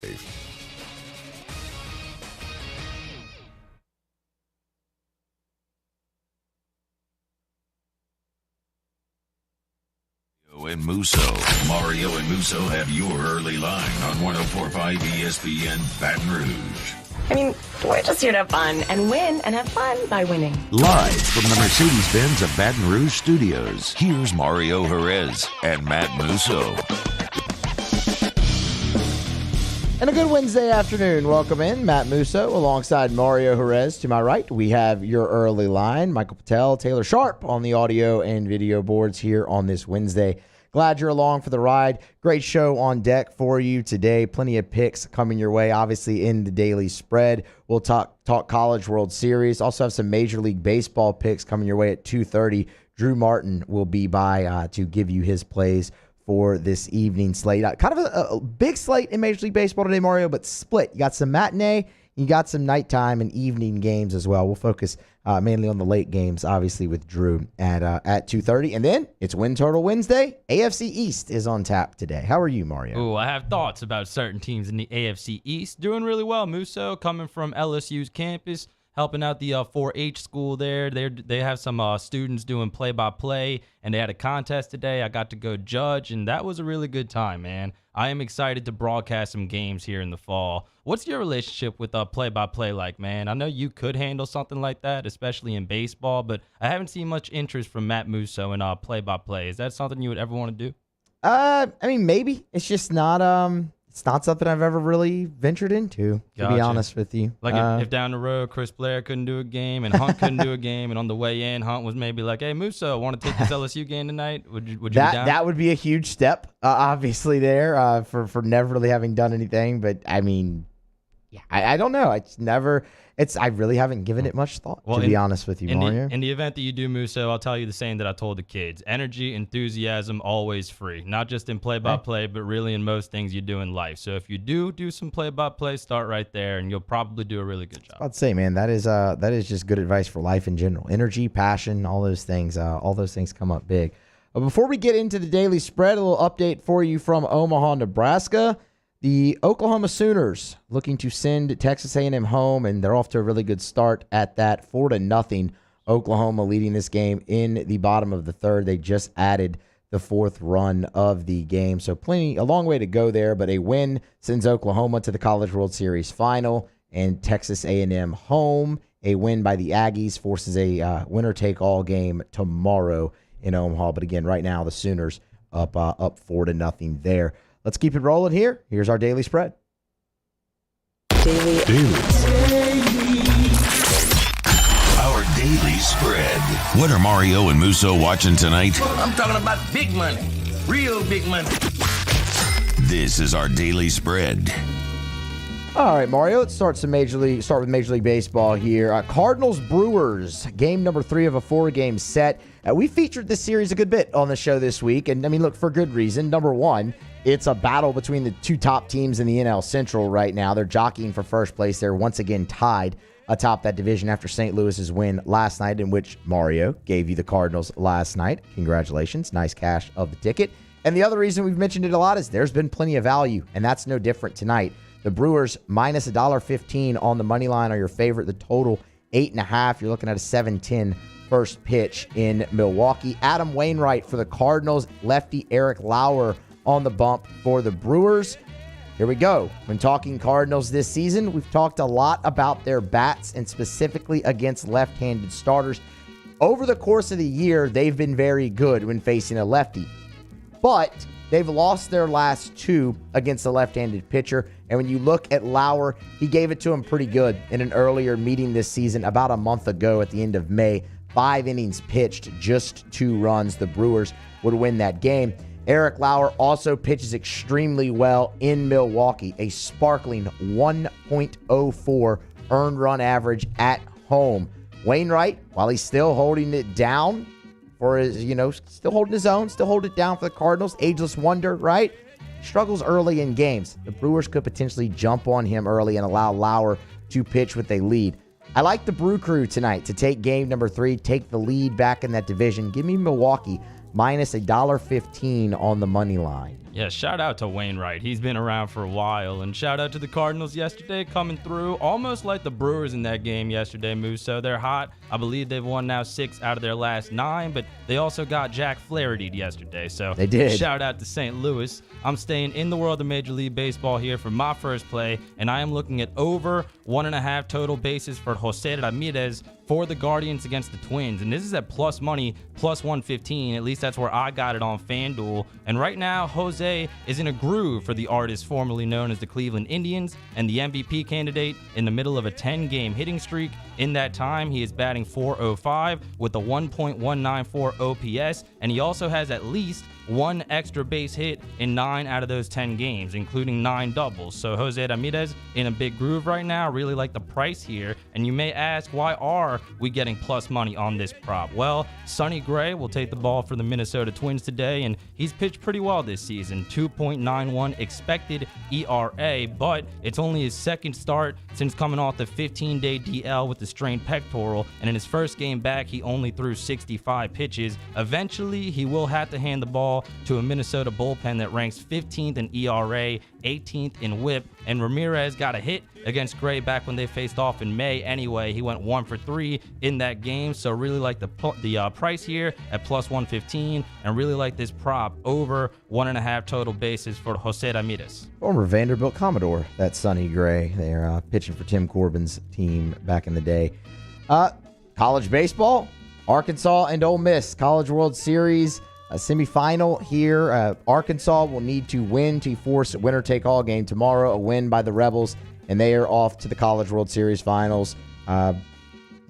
And Musso. Mario and Musso have your early line on 104.5 ESPN Baton Rouge. I mean, we're just here to have fun and win and have fun by winning. Live from the Mercedes-Benz of Baton Rouge studios, here's Mario Jerez and Matt Musso. And a good Wednesday afternoon. Welcome in, Matt Musso, alongside Mario Jerez. To my right, we have your early line, Michael Patel, Taylor Sharp on the audio and video boards here on this Wednesday. Glad you're along for the ride. Great show on deck for you today. Plenty of picks coming your way, obviously, in the daily spread. We'll talk College World Series. Also have some Major League Baseball picks coming your way at 2:30. Drew Martin will be by to give you his plays for this evening slate. Kind of a big slate in Major League Baseball today, Mario, but split. You got some matinee, you got some nighttime and evening games as well. We'll focus mainly on the late games, obviously, with Drew at 2:30. And then it's Win Total Wednesday. AFC East is on tap today. How are you, Mario? Ooh, I have thoughts about certain teams in the AFC East. Doing really well. Musso coming from LSU's campus, helping out the 4-H school there. They have some students doing play-by-play, and they had a contest today. I got to go judge, and that was a really good time, man. I am excited to broadcast some games here in the fall. What's your relationship with play-by-play like, man? I know you could handle something like that, especially in baseball, but I haven't seen much interest from Matt Musso in play-by-play. Is that something you would ever want to do? I mean, maybe. It's just not it's not something I've ever really ventured into, to be honest with you. Like if down the road Chris Blair couldn't do a game and Hunt couldn't do a game, and on the way in Hunt was maybe like, "Hey Musso, want to take this LSU game tonight?" Would you be down? That would be a huge step, obviously there for never really having done anything. But I mean, yeah, I don't know. I really haven't given it much thought, to be honest with you, Mario. In the event that you do, Musso, I'll tell you the same that I told the kids. Energy, enthusiasm, always free. Not just in play-by-play, but really in most things you do in life. So if you do some play-by-play, start right there, and you'll probably do a really good job. I'd say, man, that is just good advice for life in general. Energy, passion, all those things come up big. But before we get into the daily spread, a little update for you from Omaha, Nebraska. The Oklahoma Sooners looking to send Texas A&M home, and they're off to a really good start at that. 4-0. Oklahoma leading this game in the bottom of the third. They just added the fourth run of the game, so a long way to go there. But a win sends Oklahoma to the College World Series final, and Texas A&M home. A win by the Aggies forces a winner-take-all game tomorrow in Omaha. But again, right now the Sooners up 4-0 there. Let's keep it rolling here. Here's our daily spread. Daily. Our daily spread. What are Mario and Musso watching tonight? I'm talking about big money. Real big money. This is our daily spread. All right, Mario, let's start with Major League Baseball here. Cardinals-Brewers, game number 3 of a 4-game set. We featured this series a good bit on the show this week, and I mean, look, for good reason. Number one, it's a battle between the two top teams in the NL Central right now. They're jockeying for first place. They're once again tied atop that division after St. Louis's win last night, in which Mario gave you the Cardinals last night. Congratulations. Nice cash of the ticket. And the other reason we've mentioned it a lot is there's been plenty of value, and that's no different tonight. The Brewers minus $1.15 on the money line are your favorite. The total 8.5. You're looking at a 7-10 first pitch in Milwaukee. Adam Wainwright for the Cardinals. Lefty Eric Lauer on the bump for the Brewers. Here we go. When talking Cardinals this season, we've talked a lot about their bats and specifically against left-handed starters. Over the course of the year, they've been very good when facing a lefty. But they've lost their last 2 against a left-handed pitcher. And when you look at Lauer, he gave it to him pretty good in an earlier meeting this season about a month ago at the end of May. 5 innings pitched, just 2 runs. The Brewers would win that game. Eric Lauer also pitches extremely well in Milwaukee. A sparkling 1.04 earned run average at home. Wainwright, while he's still holding it down for his, still holding his own, still holding it down for the Cardinals. Ageless wonder, right? Struggles early in games. The Brewers could potentially jump on him early and allow Lauer to pitch with a lead. I like the Brew Crew tonight to take game number 3, take the lead back in that division. Give me Milwaukee minus $1.15 on the money line. Yeah, shout out to Wainwright. He's been around for a while. And shout out to the Cardinals yesterday, coming through almost like the Brewers in that game yesterday, Musso. They're hot. I believe they've won now 6 out of their last 9, but they also got Jack Flaherty yesterday. So they did. Shout out to St. Louis. I'm staying in the world of Major League Baseball here for my first play, and I am looking at over 1.5 total bases for Jose Ramirez for the Guardians against the Twins. And this is at plus money, plus 115. At least that's where I got it on FanDuel. And right now, Jose is in a groove for the artist formerly known as the Cleveland Indians and the MVP candidate in the middle of a 10-game hitting streak. In that time, he is batting .405 with a 1.194 OPS, and he also has at least 1 extra base hit in 9 out of those 10 games, including 9 doubles. So Jose Ramirez in a big groove right now. Really like the price here. And you may ask, why are we getting plus money on this prop? Well, Sonny Gray will take the ball for the Minnesota Twins today, and he's pitched pretty well this season. 2.91 expected ERA, but it's only his second start since coming off the 15-day DL with the strained pectoral, and in his first game back, he only threw 65 pitches. Eventually, he will have to hand the ball to a Minnesota bullpen that ranks 15th in ERA, 18th in WHIP, and Ramirez got a hit against Gray back when they faced off in May anyway. He went 1 for 3 in that game, so really like the price here at plus 115, and really like this prop over 1.5 total bases for Jose Ramirez. Former Vanderbilt Commodore, that's Sonny Gray. They're pitching for Tim Corbin's team back in the day. College baseball, Arkansas and Ole Miss, College World Series. A semifinal here. Arkansas will need to win to force a winner-take-all game tomorrow, a win by the Rebels, and they are off to the College World Series finals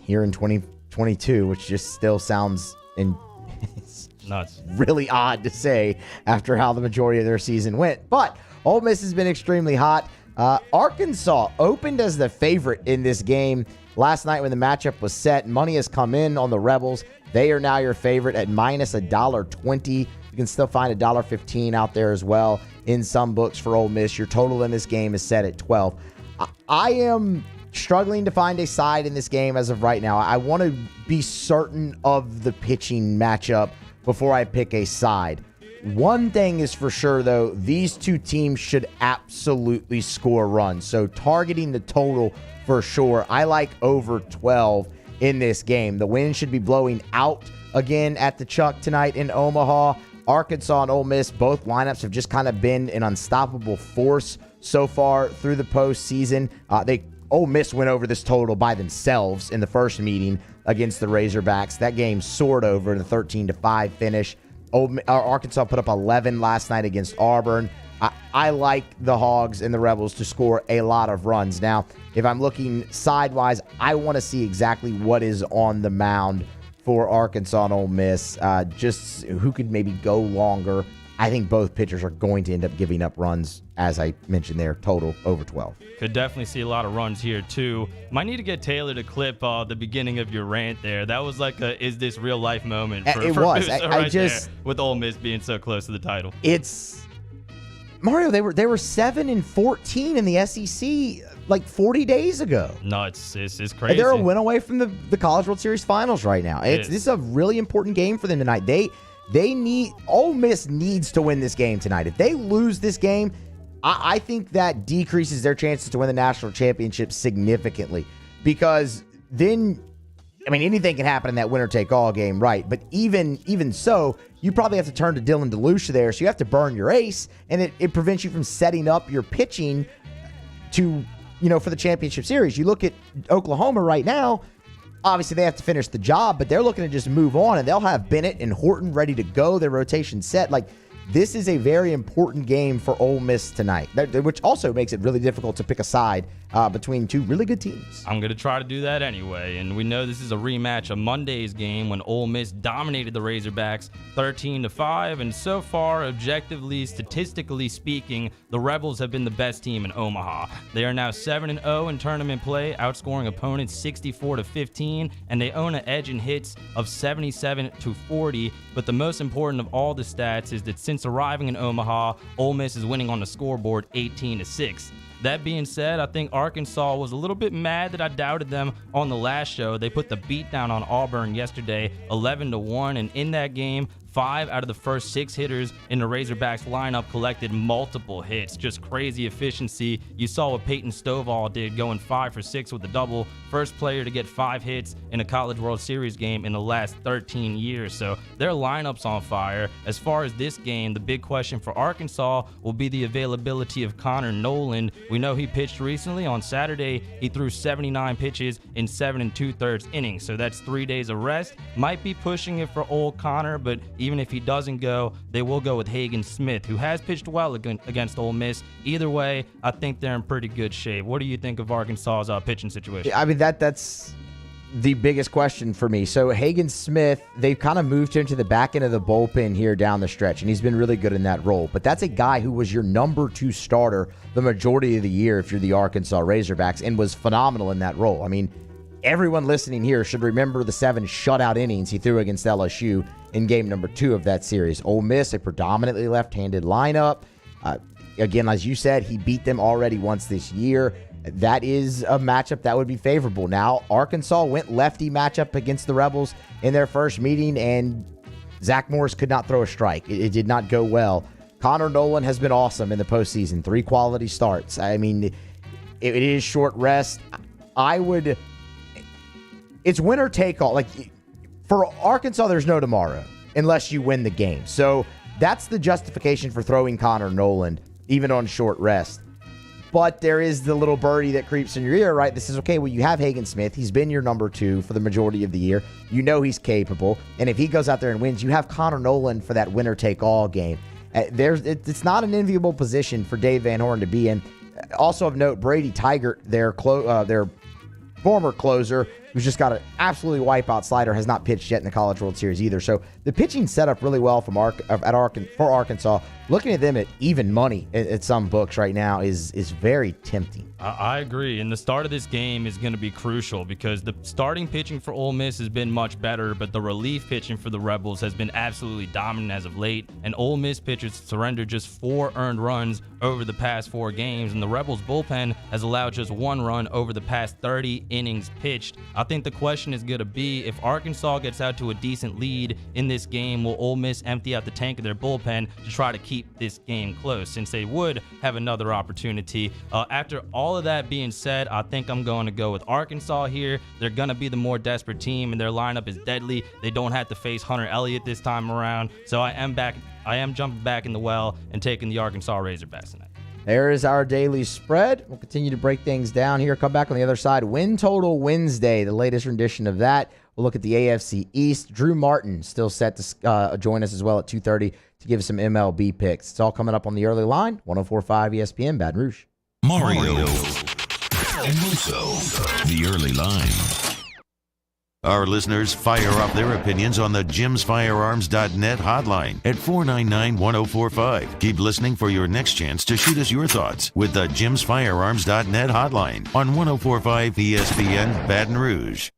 here in 2022, which just still sounds nuts. Really odd to say after how the majority of their season went. But Ole Miss has been extremely hot. Arkansas opened as the favorite in this game last night when the matchup was set. Money has come in on the Rebels. They are now your favorite at minus $1.20. You can still find $1.15 out there as well in some books for Ole Miss. Your total in this game is set at 12. I am struggling to find a side in this game as of right now. I want to be certain of the pitching matchup before I pick a side. One thing is for sure, though, these two teams should absolutely score runs. So targeting the total for sure. I like over 12 in this game. The wind should be blowing out again at the Chuck tonight in Omaha. Arkansas and Ole Miss, both lineups have just kind of been an unstoppable force so far through the postseason. Ole Miss went over this total by themselves in the first meeting against the Razorbacks. That game soared over in the 13-5 finish. Arkansas put up 11 last night against Auburn. I like the Hogs and the Rebels to score a lot of runs. Now, if I'm looking sidewise, I want to see exactly what is on the mound for Arkansas and Ole Miss. Just who could maybe go longer. I think both pitchers are going to end up giving up runs, as I mentioned there, total over 12. Could definitely see a lot of runs here, too. Might need to get Taylor to clip the beginning of your rant there. That was like a is this real life moment for It was. Musso I right just there, with Ole Miss being so close to the title. It's Mario, they were 7-14 in the SEC like 40 days ago. No, it's crazy. And they're a win away from the College World Series finals right now. This is a really important game for them tonight. Ole Miss needs to win this game tonight. If they lose this game, I think that decreases their chances to win the national championship significantly, because then, I mean, anything can happen in that winner-take-all game, right? But even so, you probably have to turn to Dylan DeLucia there, so you have to burn your ace, and it prevents you from setting up your pitching to, for the championship series. You look at Oklahoma right now. Obviously, they have to finish the job, but they're looking to just move on, and they'll have Bennett and Horton ready to go, their rotation set. Like, this is a very important game for Ole Miss tonight, which also makes it really difficult to pick a side between two really good teams. I'm going to try to do that anyway, and we know this is a rematch of Monday's game when Ole Miss dominated the Razorbacks 13-5, and so far, objectively, statistically speaking, the Rebels have been the best team in Omaha. They are now 7-0 in tournament play, outscoring opponents 64-15, and they own an edge in hits of 77-40, but the most important of all the stats is that since arriving in Omaha, Ole Miss is winning on the scoreboard 18-6. That being said, I think Arkansas was a little bit mad that I doubted them on the last show. They put the beat down on Auburn yesterday, 11-1, and in that game, 5 out of the first 6 hitters in the Razorbacks lineup collected multiple hits. Just crazy efficiency. You saw what Peyton Stovall did, going 5 for 6 with a double. First player to get 5 hits in a College World Series game in the last 13 years. So their lineup's on fire. As far as this game, the big question for Arkansas will be the availability of Connor Noland. We know he pitched recently. On Saturday, he threw 79 pitches in 7 2/3 innings. So that's 3 days of rest. Might be pushing it for old Connor, but even if he doesn't go, they will go with Hagen Smith, who has pitched well against Ole Miss. Either way, I think they're in pretty good shape. What do you think of Arkansas's pitching situation? I mean, that's the biggest question for me. So Hagen Smith, they've kind of moved him to the back end of the bullpen here down the stretch, and he's been really good in that role. But that's a guy who was your number 2 starter the majority of the year if you're the Arkansas Razorbacks, and was phenomenal in that role. I mean, everyone listening here should remember the 7 shutout innings he threw against LSU in game number 2 of that series. Ole Miss, a predominantly left-handed lineup. Again, as you said, he beat them already once this year. That is a matchup that would be favorable. Now, Arkansas went lefty matchup against the Rebels in their first meeting, and Zach Morris could not throw a strike. It did not go well. Connor Noland has been awesome in the postseason. 3 quality starts. I mean, it is short rest. It's winner take all. Like, for Arkansas, there's no tomorrow unless you win the game. So that's the justification for throwing Connor Noland, even on short rest. But there is the little birdie that creeps in your ear, right? This is, okay, well, you have Hagen Smith. He's been your number 2 for the majority of the year. You know he's capable. And if he goes out there and wins, you have Connor Noland for that winner-take-all game. It's not an enviable position for Dave Van Horn to be in. Also of note, Brady Tigert, their former closer, who's just got an absolutely wipeout slider, has not pitched yet in the College World Series either. So the pitching set up really well for Arkansas. Looking at them at even money at some books right now is very tempting. I agree. And the start of this game is going to be crucial because the starting pitching for Ole Miss has been much better, but the relief pitching for the Rebels has been absolutely dominant as of late. And Ole Miss pitchers surrendered just 4 earned runs over the past 4 games, and the Rebels bullpen has allowed just 1 run over the past 30 innings pitched. I think the question is going to be, if Arkansas gets out to a decent lead in this game, will Ole Miss empty out the tank of their bullpen to try to keep this game close, since they would have another opportunity? After all of that being said, I think I'm going to go with Arkansas here. They're going to be the more desperate team, and their lineup is deadly. They don't have to face Hunter Elliott this time around, so I am jumping back in the well and taking the Arkansas Razorbacks tonight. There is our daily spread. We'll continue to break things down here. Come back on the other side. Win Total Wednesday, the latest rendition of that. We'll look at the AFC East. Drew Martin still set to join us as well at 2:30 to give us some MLB picks. It's all coming up on the early line. 104.5 ESPN, Baton Rouge. Mario and Musso, the early line. Our listeners fire off their opinions on the jimsfirearms.net hotline at 499-1045. Keep listening for your next chance to shoot us your thoughts with the jimsfirearms.net hotline on 104.5 ESPN Baton Rouge.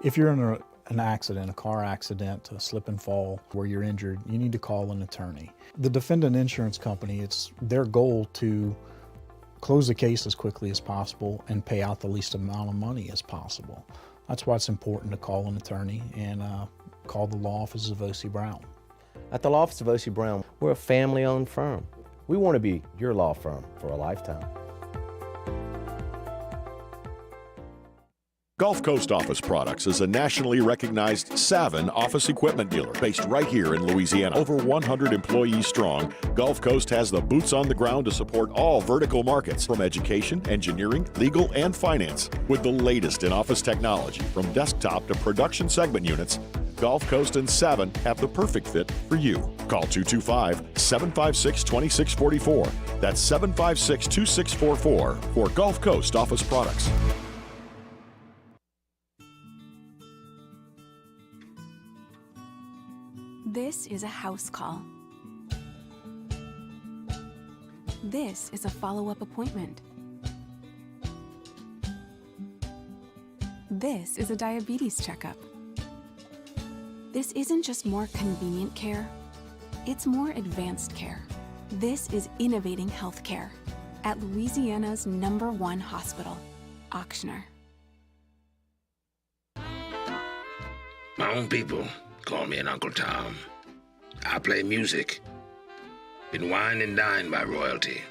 If you're in an accident, a car accident, a slip and fall where you're injured, you need to call an attorney. The defendant insurance company, it's their goal to close the case as quickly as possible and pay out the least amount of money as possible. That's why it's important to call an attorney and call the law office of O.C. Brown. At the law office of O.C. Brown, we're a family-owned firm. We want to be your law firm for a lifetime. Gulf Coast Office Products is a nationally recognized Savin office equipment dealer based right here in Louisiana. Over 100 employees strong, Gulf Coast has the boots on the ground to support all vertical markets from education, engineering, legal, and finance. With the latest in office technology from desktop to production segment units, Gulf Coast and Savin have the perfect fit for you. Call 225-756-2644. That's 756-2644 for Gulf Coast Office Products. This is a house call. This is a follow-up appointment. This is a diabetes checkup. This isn't just more convenient care, it's more advanced care. This is innovating healthcare at Louisiana's #1 hospital, Auctioner. My own people call me an Uncle Tom. I play music. Been wined and dined by royalty.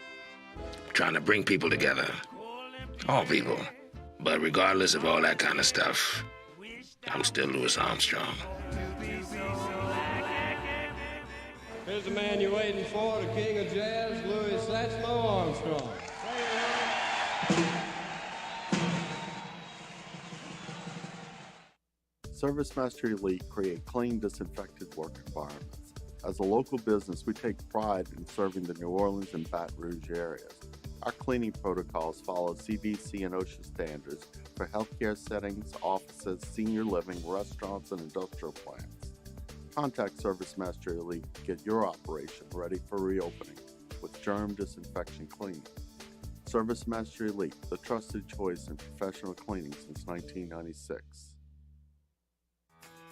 Trying to bring people together. All people. But regardless of all that kind of stuff, I'm still Louis Armstrong. Here's the man you're waiting for, the king of jazz, Louis Satchmo Armstrong. ServiceMaster Elite create clean, disinfected work environments. As a local business, we take pride in serving the New Orleans and Baton Rouge areas. Our cleaning protocols follow CDC and OSHA standards for healthcare settings, offices, senior living, restaurants, and industrial plants. Contact ServiceMaster Elite to get your operation ready for reopening with germ disinfection cleaning. ServiceMaster Elite, the trusted choice in professional cleaning since 1996.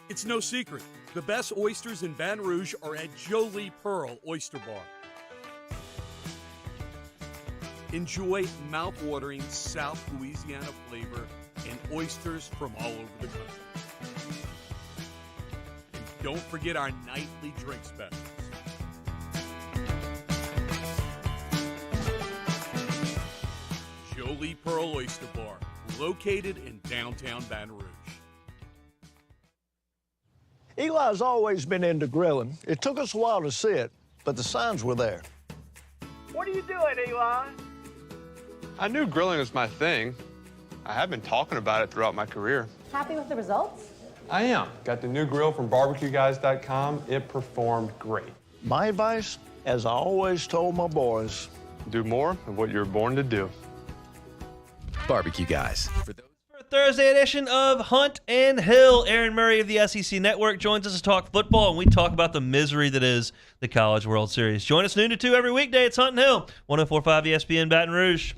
It's no secret. The best oysters in Baton Rouge are at Jolie Pearl Oyster Bar. Enjoy mouth-watering South Louisiana flavor and oysters from all over the country. And don't forget our nightly drink specials. Jolie Pearl Oyster Bar, located in downtown Baton Rouge. Eli's always been into grilling. It took us a while to see it, but the signs were there. What are you doing, Eli? I knew grilling was my thing. I have been talking about it throughout my career. Happy with the results? I am. Got the new grill from barbecueguys.com. It performed great. My advice, as I always told my boys, do more of what you're born to do. Barbecue Guys. Thursday edition of Hunt and Hill. Aaron Murray of the SEC Network joins us to talk football, and we talk about the misery that is the College World Series. Join us noon to 2 every weekday. It's Hunt and Hill, 104.5 ESPN Baton Rouge.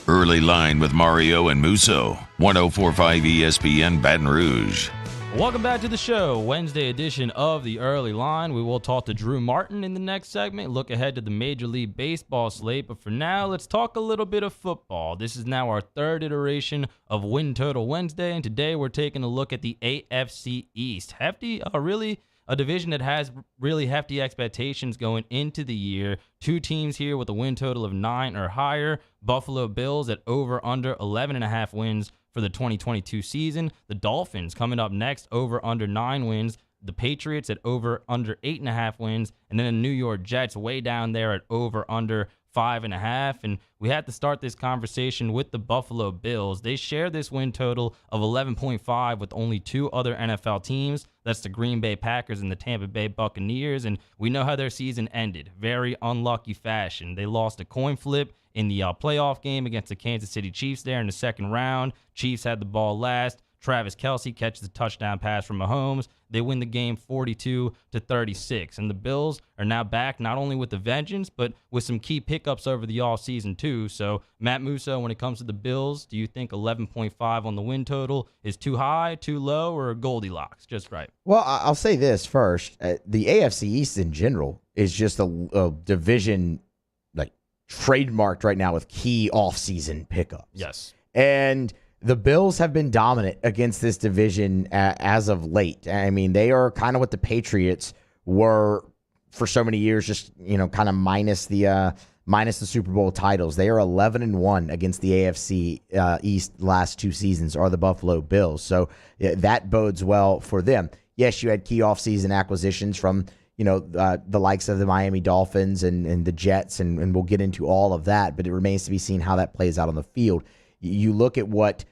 Early Line with Mario and Musso, 104.5 ESPN Baton Rouge. Welcome back to the show, Wednesday edition of the Early Line. We will talk to Drew Martin in the next segment, look ahead to the Major League Baseball slate. But for now, let's talk a little bit of football. This is now our third iteration of Win Total Wednesday, and today we're taking a look at the AFC East. Hefty, really a division that has really hefty expectations going into the year. Two teams here with a win total of 9 or higher. Buffalo Bills at over under 11.5 wins for the 2022 season. The Dolphins coming up next, over under 9 wins. The Patriots at over under 8.5 wins. And then the New York Jets way down there at over under 5.5. And we had to start this conversation with the Buffalo Bills. They share this win total of 11.5 with only two other NFL teams. That's the Green Bay Packers and the Tampa Bay Buccaneers. And we know how their season ended. Very unlucky fashion. They lost a coin flip in the playoff game against the Kansas City Chiefs there in the second round. Chiefs had the ball last. Travis Kelce catches a touchdown pass from Mahomes. They win the game 42-36. And the Bills are now back not only with the vengeance, but with some key pickups over the offseason too. So, Matt Musso, when it comes to the Bills, do you think 11.5 on the win total is too high, too low, or Goldilocks? Just right. Well, I'll say this first. The AFC East in general is just a division trademarked right now with key offseason pickups. Yes. And the Bills have been dominant against this division as of late. I mean, they are kind of what the Patriots were for so many years, just, kind of minus the Super Bowl titles. They are 11-1 against the AFC East last two seasons, are the Buffalo Bills. So that bodes well for them. Yes, you had key offseason acquisitions from the likes of the Miami Dolphins and the Jets, and we'll get into all of that, but it remains to be seen how that plays out on the field. You look at what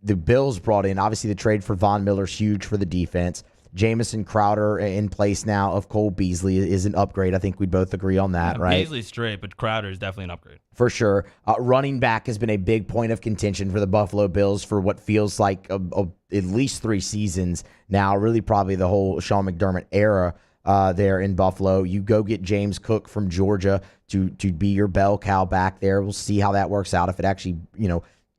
the Bills brought in. Obviously, the trade for Von Miller's huge for the defense. Jamison Crowder in place now of Cole Beasley is an upgrade. I think we'd both agree on that, right? Beasley's straight, but Crowder is definitely an upgrade. For sure. Running back has been a big point of contention for the Buffalo Bills for what feels like at least 3 seasons now, really probably the whole Sean McDermott era there in Buffalo. You go get James Cook from Georgia to be your bell cow back there. We'll see how that works out if it actually,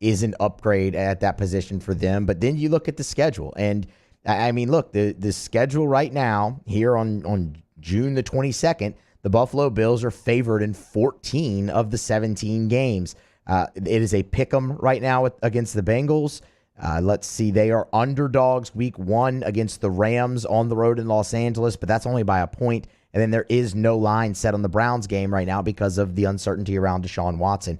is an upgrade at that position for them. But then you look at the schedule. And, I mean, look, the schedule right now here on June the 22nd, the Buffalo Bills are favored in 14 of the 17 games. It is a pick'em right now against the Bengals. Let's see, they are underdogs week 1 against the Rams on the road in Los Angeles, but that's only by a point. And then there is no line set on the Browns game right now because of the uncertainty around Deshaun Watson.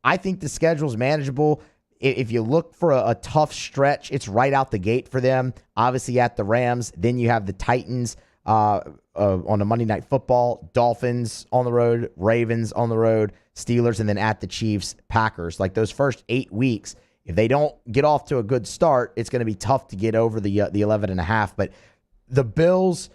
I think the schedule's manageable. If you look for a tough stretch, it's right out the gate for them. Obviously at the Rams, then you have the Titans on a Monday Night Football, Dolphins on the road, Ravens on the road, Steelers, and then at the Chiefs, Packers. Like those first 8 weeks, if they don't get off to a good start, it's going to be tough to get over the 11.5. But the Bills,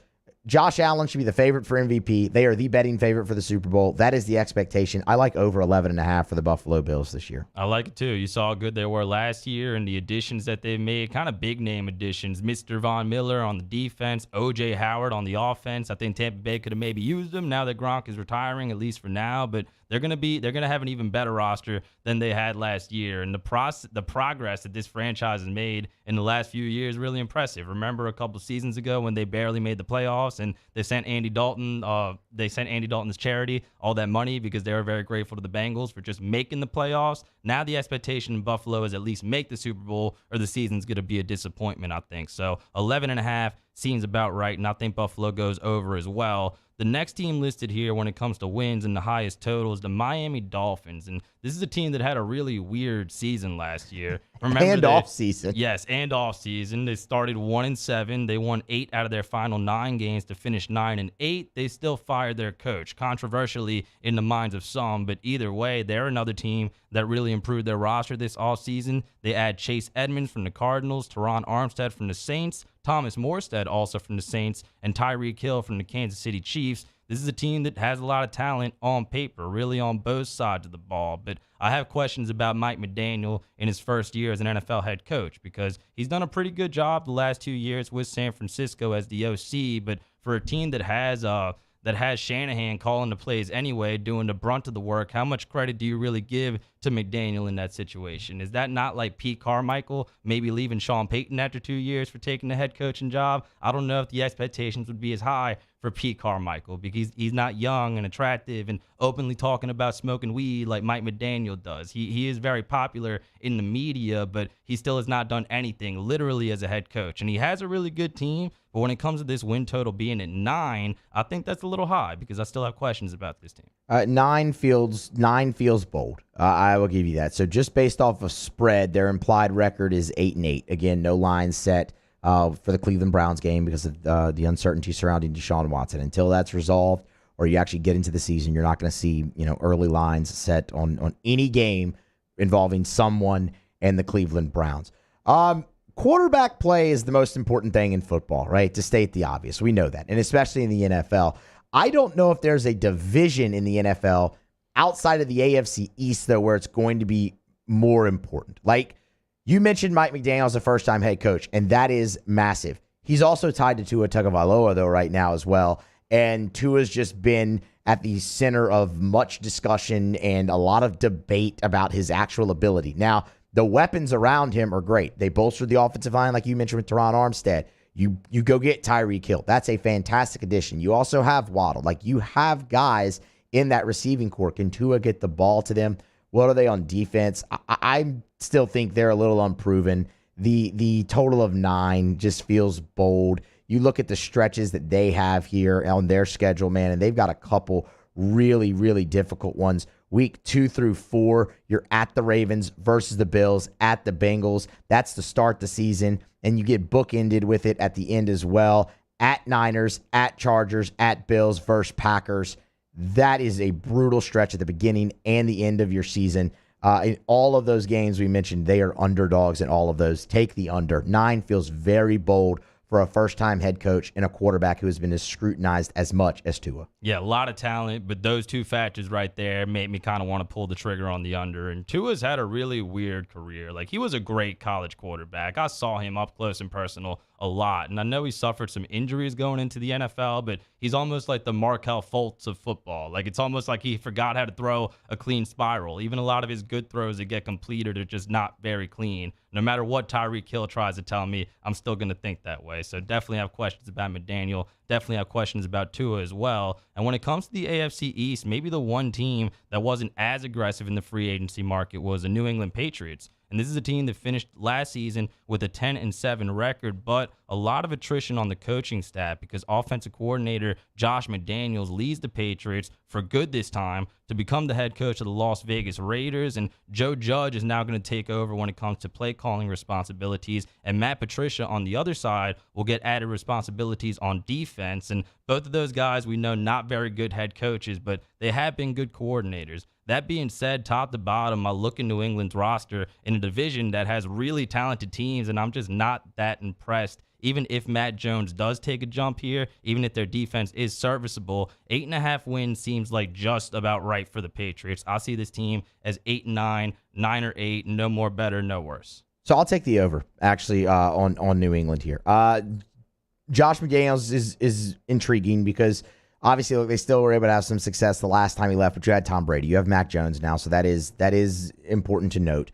Josh Allen should be the favorite for MVP. They are the betting favorite for the Super Bowl. That is the expectation. I like over 11.5 for the Buffalo Bills this year. I like it too. You saw how good they were last year and the additions that they made, kind of big name additions. Mr. Von Miller on the defense, O.J. Howard on the offense. I think Tampa Bay could have maybe used them now that Gronk is retiring, at least for now. But they're gonna have an even better roster than they had last year. And the progress that this franchise has made in the last few years really impressive. Remember a couple seasons ago when they barely made the playoffs and they sent Andy Dalton to charity all that money because they were very grateful to the Bengals for just making the playoffs. Now the expectation in Buffalo is at least make the Super Bowl or the season's gonna be a disappointment, I think. So 11.5 seems about right, and I think Buffalo goes over as well. The next team listed here when it comes to wins and the highest total is the Miami Dolphins. And this is a team that had a really weird season last year. Off season. Yes, and off season. They started 1-7. They won 8 out of their final 9 games to finish 9-8. They still fired their coach, controversially in the minds of some. But either way, they're another team that really improved their roster this offseason. They add Chase Edmonds from the Cardinals, Teron Armstead from the Saints, Thomas Morstead also from the Saints, and Tyreek Hill from the Kansas City Chiefs. This is a team that has a lot of talent on paper, really on both sides of the ball. But I have questions about Mike McDaniel in his first year as an NFL head coach because he's done a pretty good job the last 2 years with San Francisco as the OC. But for a team that has Shanahan calling the plays anyway, doing the brunt of the work, how much credit do you really give to McDaniel in that situation? Is that not like Pete Carmichael maybe leaving Sean Payton after 2 years for taking the head coaching job? I don't know if the expectations would be as high for Pete Carmichael because he's not young and attractive and openly talking about smoking weed like Mike McDaniel does. He is very popular in the media, but he still has not done anything literally as a head coach. And he has a really good team, but when it comes to this win total being at 9, I think that's a little high because I still have questions about this team. 9 feels bold. I will give you that. So just based off of spread, their implied record is 8-8. Again, no line set for the Cleveland Browns game because of the uncertainty surrounding Deshaun Watson. Until that's resolved or you actually get into the season, you're not going to see early lines set on any game involving someone and the Cleveland Browns. Quarterback play is the most important thing in football, right? To state the obvious. We know that, and especially in the NFL. I don't know if there's a division in the NFL outside of the AFC East, though, where it's going to be more important. Like, you mentioned Mike McDaniel as a first-time head coach, and that is massive. He's also tied to Tua Tagovailoa, though, right now as well. And Tua's just been at the center of much discussion and a lot of debate about his actual ability. Now, the weapons around him are great. They bolstered the offensive line, like you mentioned with Teron Armstead. You go get Tyreek Hill. That's a fantastic addition. You also have Waddle. Like, you have guys in that receiving corps. Can Tua get the ball to them? What are they on defense? I still think they're a little unproven. The total of 9 just feels bold. You look at the stretches that they have here on their schedule, man, and they've got a couple really, really difficult ones. Week 2 through 4, you're at the Ravens versus the Bills, at the Bengals. That's to start the season, and you get bookended with it at the end as well. At Niners, at Chargers, at Bills versus Packers. That is a brutal stretch at the beginning and the end of your season. In all of those games we mentioned, they are underdogs in all of those. Take the under. 9 feels very bold for a first-time head coach and a quarterback who has been scrutinized as much as Tua. Yeah, a lot of talent, but those two factors right there made me kind of want to pull the trigger on the under. And Tua's had a really weird career. Like, he was a great college quarterback. I saw him up close and personal a lot. And I know he suffered some injuries going into the NFL, but he's almost like the Markelle Fultz of football. Like, it's almost like he forgot how to throw a clean spiral. Even a lot of his good throws that get completed are just not very clean. No matter what Tyreek Hill tries to tell me, I'm still going to think that way. So definitely have questions about McDaniel. Definitely have questions about Tua as well. And when it comes to the AFC East, maybe the one team that wasn't as aggressive in the free agency market was the New England Patriots. And this is a team that finished last season with a 10-7 record, but a lot of attrition on the coaching staff because offensive coordinator Josh McDaniels leads the Patriots for good this time to become the head coach of the Las Vegas Raiders. And Joe Judge is now going to take over when it comes to play calling responsibilities. And Matt Patricia on the other side will get added responsibilities on defense. And both of those guys, we know, not very good head coaches, but they have been good coordinators. That being said, top to bottom, I look at New England's roster in a division that has really talented teams, and I'm just not that impressed. Even if Matt Jones does take a jump here, even if their defense is serviceable, 8.5 wins seems like just about right for the Patriots. I see this team as 8-9, 9-8, no more better, no worse. So I'll take the over, actually, on New England here. Josh McDaniels is intriguing because obviously, look, they still were able to have some success the last time he left, but you had Tom Brady. You have Mac Jones now, so that is important to note.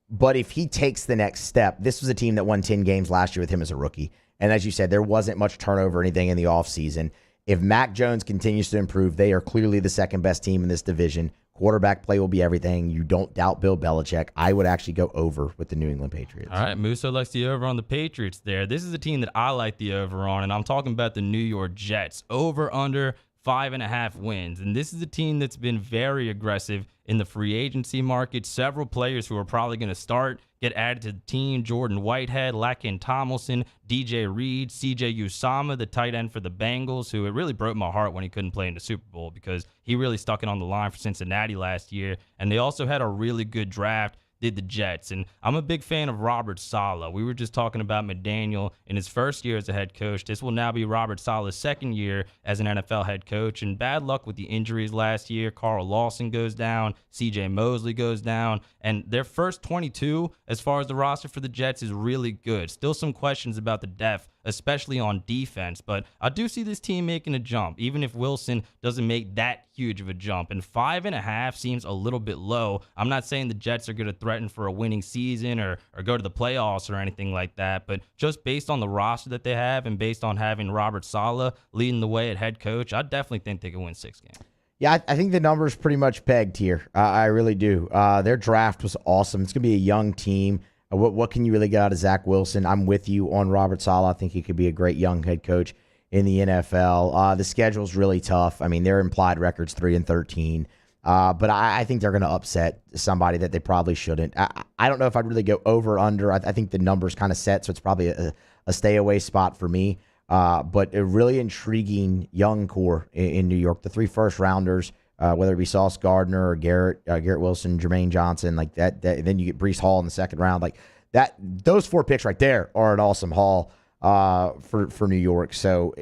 But if he takes the next step, this was a team that won 10 games last year with him as a rookie. And as you said, there wasn't much turnover or anything in the offseason. If Mac Jones continues to improve, they are clearly the second best team in this division. Quarterback play will be everything. You don't doubt Bill Belichick. I would actually go over with the New England Patriots. All right, Musso likes the over on the Patriots there. This is a team that I like the over on, and I'm talking about the New York Jets. Over, under 5.5 wins. And this is a team that's been very aggressive in the free agency market. Several players who are probably going to start get added to the team. Jordan Whitehead, Laken Tomlinson, DJ Reed, CJ Usama, the tight end for the Bengals, who it really broke my heart when he couldn't play in the Super Bowl because he really stuck it on the line for Cincinnati last year. And they also had a really good draft, did the Jets. And I'm a big fan of Robert Saleh. We were just talking about McDaniel in his first year as a head coach. This will now be Robert Saleh's second year as an NFL head coach. And bad luck with the injuries last year. Carl Lawson goes down. CJ Mosley goes down. And their first 22, as far as the roster for the Jets, is really good. Still some questions about the depth, especially on defense. But I do see this team making a jump, even if Wilson doesn't make that huge of a jump. And 5.5 seems a little bit low. I'm not saying the Jets are going to threaten for a winning season or go to the playoffs or anything like that. But just based on the roster that they have and based on having Robert Saleh leading the way at head coach, I definitely think they can win 6 games. Yeah, I think the number's pretty much pegged here. I really do. Their draft was awesome. It's going to be a young team. What can you really get out of Zach Wilson? I'm with you on Robert Saleh. I think he could be a great young head coach in the NFL. The schedule's really tough. I mean, their implied record's 3-13. But I think they're going to upset somebody that they probably shouldn't. I don't know if I'd really go over or under. I think the number's kind of set, so it's probably a stay away spot for me. But a really intriguing young core in New York. The 3 first-rounders, whether it be Sauce Gardner or Garrett Wilson, Jermaine Johnson, like that. Then you get Breece Hall in the second round. Like that, those 4 picks right there are an awesome haul for New York. So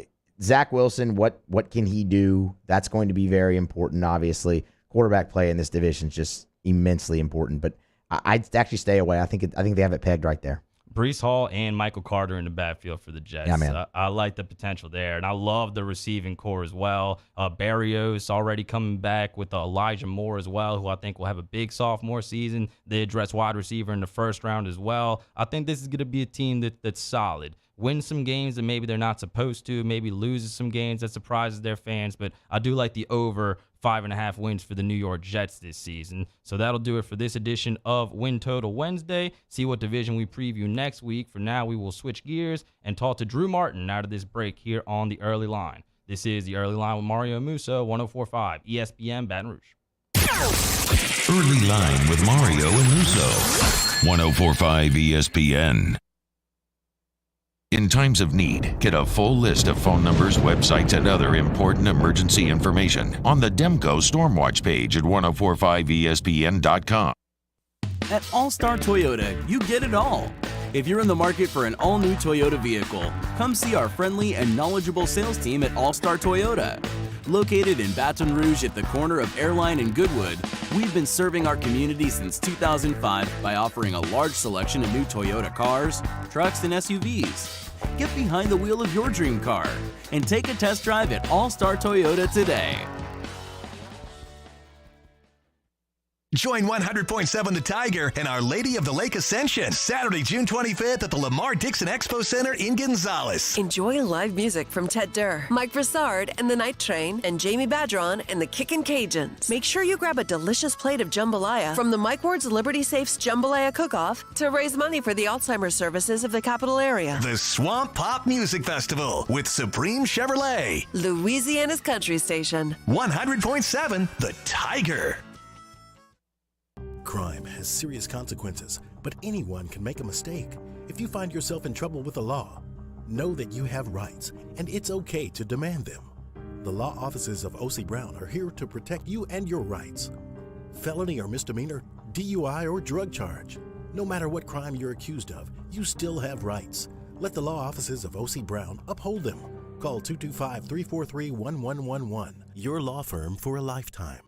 Zach Wilson, what can he do? That's going to be very important, obviously. Quarterback play in this division is just immensely important. But I'd actually stay away. I think they have it pegged right there. Breece Hall and Michael Carter in the backfield for the Jets. Yeah, man. I like the potential there, and I love the receiving core as well. Barrios already coming back with Elijah Moore as well, who I think will have a big sophomore season. They address wide receiver in the first round as well. I think this is going to be a team that's solid. Win some games that maybe they're not supposed to, maybe loses some games that surprises their fans, but I do like the over 5.5 wins for the New York Jets this season. So that'll do it for this edition of Win Total Wednesday. See what division we preview next week. For now, we will switch gears and talk to Drew Martin out of this break here on The Early Line. This is The Early Line with Mario Musso, 104.5 ESPN Baton Rouge. Early Line with Mario and Musso, 104.5 ESPN. In times of need, get a full list of phone numbers, websites, and other important emergency information on the Demco Stormwatch page at 1045ESPN.com. At All Star Toyota, you get it all. If you're in the market for an all-new Toyota vehicle, come see our friendly and knowledgeable sales team at All-Star Toyota. Located in Baton Rouge at the corner of Airline and Goodwood, we've been serving our community since 2005 by offering a large selection of new Toyota cars, trucks, and SUVs. Get behind the wheel of your dream car and take a test drive at All-Star Toyota today. Join 100.7 The Tiger and Our Lady of the Lake Ascension, Saturday, June 25th at the Lamar Dixon Expo Center in Gonzales. Enjoy live music from Ted Durr, Mike Broussard and the Night Train, and Jamie Badron and the Kickin' Cajuns. Make sure you grab a delicious plate of jambalaya from the Mike Ward's Liberty Safes Jambalaya Cook-Off to raise money for the Alzheimer's services of the capital area. The Swamp Pop Music Festival with Supreme Chevrolet. Louisiana's country station. 100.7 The Tiger. Crime has serious consequences, but anyone can make a mistake. If you find yourself in trouble with the law, know that you have rights, and it's okay to demand them. The law offices of O.C. Brown are here to protect you and your rights. Felony or misdemeanor, DUI or drug charge. No matter what crime you're accused of, you still have rights. Let the law offices of O.C. Brown uphold them. Call 225-343-1111. Your law firm for a lifetime.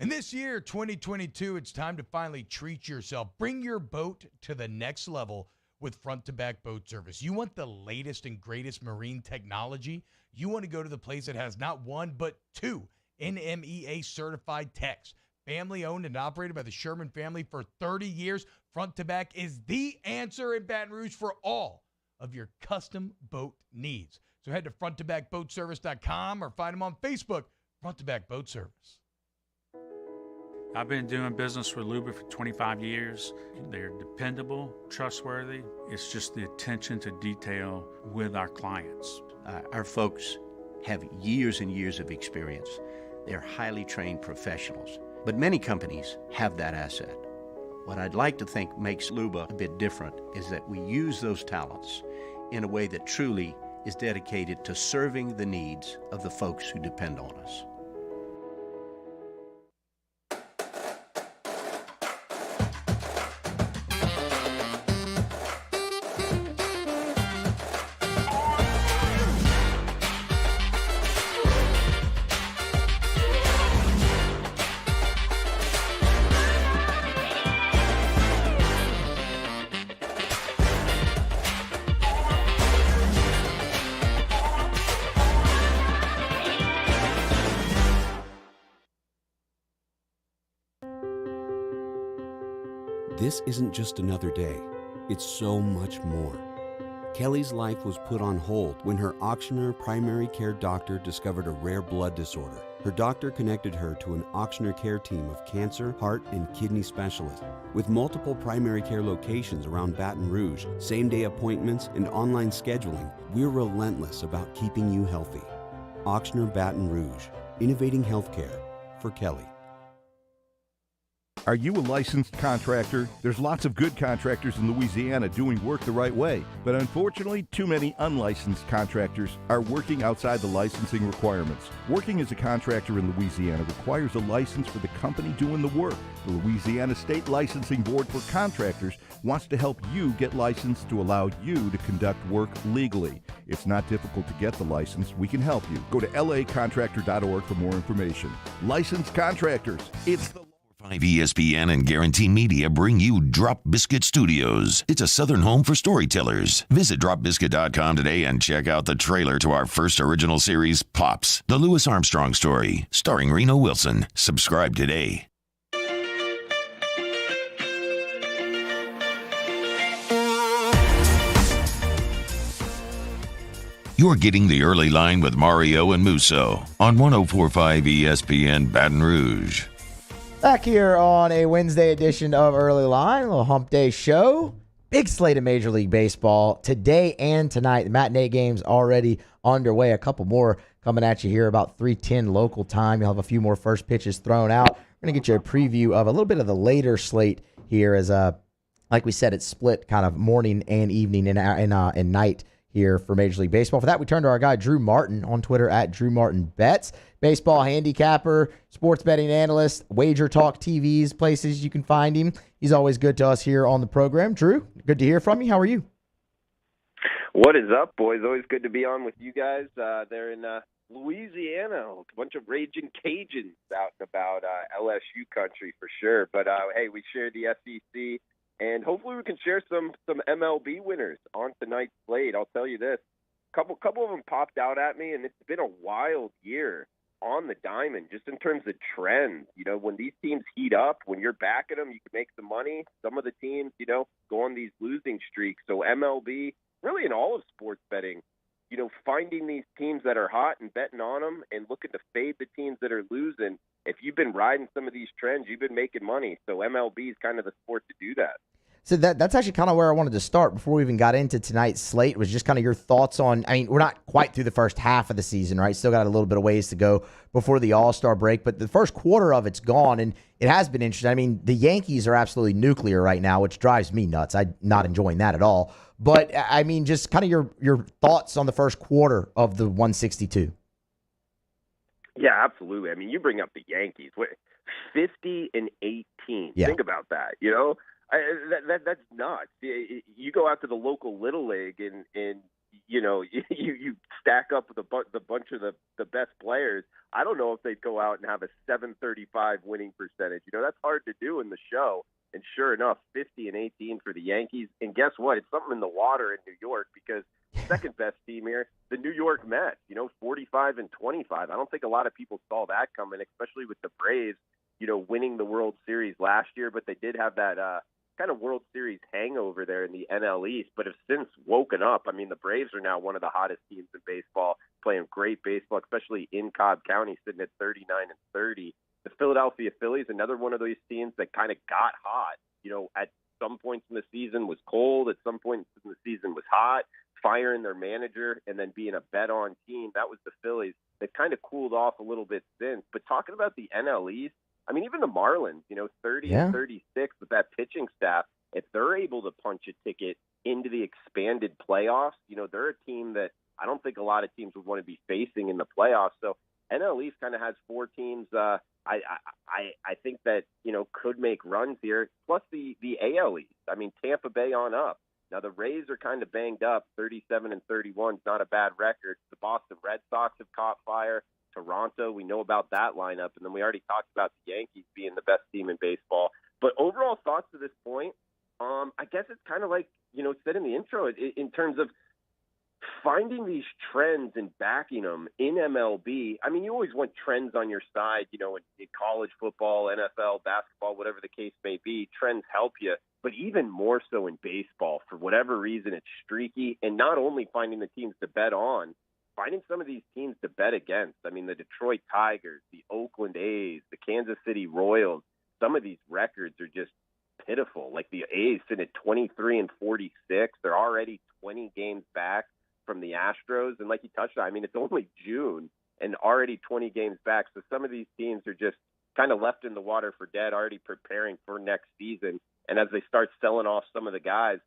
And this year, 2022, it's time to finally treat yourself. Bring your boat to the next level with front-to-back boat service. You want the latest and greatest marine technology? You want to go to the place that has not one, but two NMEA-certified techs. Family-owned and operated by the Sherman family for 30 years, front-to-back is the answer in Baton Rouge for all of your custom boat needs. So head to fronttobackboatservice.com or find them on Facebook, Front to Back Boat Service. I've been doing business with Luba for 25 years. They're dependable, trustworthy. It's just the attention to detail with our clients. Our folks have years and years of experience. They're highly trained professionals, but many companies have that asset. What I'd like to think makes Luba a bit different is that we use those talents in a way that truly is dedicated to serving the needs of the folks who depend on us. This isn't just another day, it's so much more. Kelly's life was put on hold when her auctioneer primary care doctor discovered a rare blood disorder. Her doctor connected her to an auctioneer care team of cancer, heart, and kidney specialists. With multiple primary care locations around Baton Rouge, same-day appointments, and online scheduling, we're relentless about keeping you healthy. Auctioneer Baton Rouge, innovating healthcare for Kelly. Are you a licensed contractor? There's lots of good contractors in Louisiana doing work the right way, but unfortunately, too many unlicensed contractors are working outside the licensing requirements. Working as a contractor in Louisiana requires a license for the company doing the work. The Louisiana State Licensing Board for Contractors wants to help you get licensed to allow you to conduct work legally. It's not difficult to get the license. We can help you. Go to lacontractor.org for more information. Licensed contractors. It's the 5 ESPN and Guarantee Media bring you Drop Biscuit Studios. It's a southern home for storytellers. Visit dropbiscuit.com today and check out the trailer to our first original series, Pops, the Louis Armstrong story, starring Reno Wilson. Subscribe today. You're getting the early line with Mario and Musso on 104.5 ESPN Baton Rouge. Back here on a Wednesday edition of Early Line, a little hump day show. Big slate of Major League Baseball today and tonight. The matinee game's already underway. A couple more coming at you here about 3:10 local time. You'll have a few more first pitches thrown out. We're going to get you a preview of a little bit of the later slate here as, like we said, it's split kind of morning and evening and night here for Major League Baseball. For that, we turn to our guy, Drew Martin, on Twitter at DrewMartinBets. Baseball handicapper, sports betting analyst, Wager Talk TVs, places you can find him. He's always good to us here on the program. Drew, good to hear from you. How are you? What is up, boys? Always good to be on with you guys. They're in Louisiana, a bunch of raging Cajuns out and about LSU country for sure. But, hey, we share the SEC, and hopefully we can share some MLB winners on tonight's slate. I'll tell you this. Couple of them popped out at me, and it's been a wild year on the diamond, just in terms of trends. You know, when these teams heat up, when you're backing them, you can make some money. Some of the teams, you know, go on these losing streaks. So MLB, really in all of sports betting, you know, finding these teams that are hot and betting on them and looking to fade the teams that are losing. If you've been riding some of these trends, you've been making money. So MLB is kind of the sport to do that. So that's actually kind of where I wanted to start before we even got into tonight's slate, was just kind of your thoughts on, I mean, we're not quite through the first half of the season, right? Still got a little bit of ways to go before the All-Star break, but the first quarter of it's gone, and it has been interesting. I mean, the Yankees are absolutely nuclear right now, which drives me nuts. I'm not enjoying that at all. But, I mean, just kind of your thoughts on the first quarter of the 162. Yeah, absolutely. I mean, you bring up the Yankees. 50-18. Yeah. Think about that, you know? That's nuts. You go out to the local Little League and you know, you stack up with the bunch of the best players. I don't know if they'd go out and have a 735 winning percentage. You know, that's hard to do in the show. And sure enough, 50-18 for the Yankees. And guess what? It's something in the water in New York, because second best team here, the New York Mets, you know, 45-25. I don't think a lot of people saw that coming, especially with the Braves, you know, winning the World Series last year. But they did have that kind of World Series hangover there in the NL East, but have since woken up. I mean, the Braves are now one of the hottest teams in baseball, playing great baseball, especially in Cobb County, sitting at 39-30. The Philadelphia Phillies, another one of those teams that kind of got hot. You know, at some points in the season was cold, at some points in the season was hot, firing their manager and then being a bet-on team. That was the Phillies. They've kind of cooled off a little bit since. But talking about the NL East, I mean, even the Marlins, you know, 30-36 with that pitching staff, if they're able to punch a ticket into the expanded playoffs, you know, they're a team that I don't think a lot of teams would want to be facing in the playoffs. So NL East kind of has four teams I think that, you know, could make runs here, plus the AL East. I mean, Tampa Bay on up. Now, the Rays are kind of banged up. 37-31 is not a bad record. The Boston Red Sox have caught fire. Toronto, we know about that lineup, and then we already talked about the Yankees being the best team in baseball. But overall thoughts to this point, I guess it's kind of like, you know, said in the intro, in terms of finding these trends and backing them in MLB. I mean, you always want trends on your side, you know, in college football, NFL, basketball, whatever the case may be. Trends help you, but even more so in baseball. For whatever reason, it's streaky, and not only finding the teams to bet on, finding some of these teams to bet against. I mean, the Detroit Tigers, the Oakland A's, the Kansas City Royals, some of these records are just pitiful. Like the A's sit at 23-46. They're already 20 games back from the Astros. And like you touched on, I mean, it's only June and already 20 games back. So some of these teams are just kind of left in the water for dead, already preparing for next season. And as they start selling off some of the guys,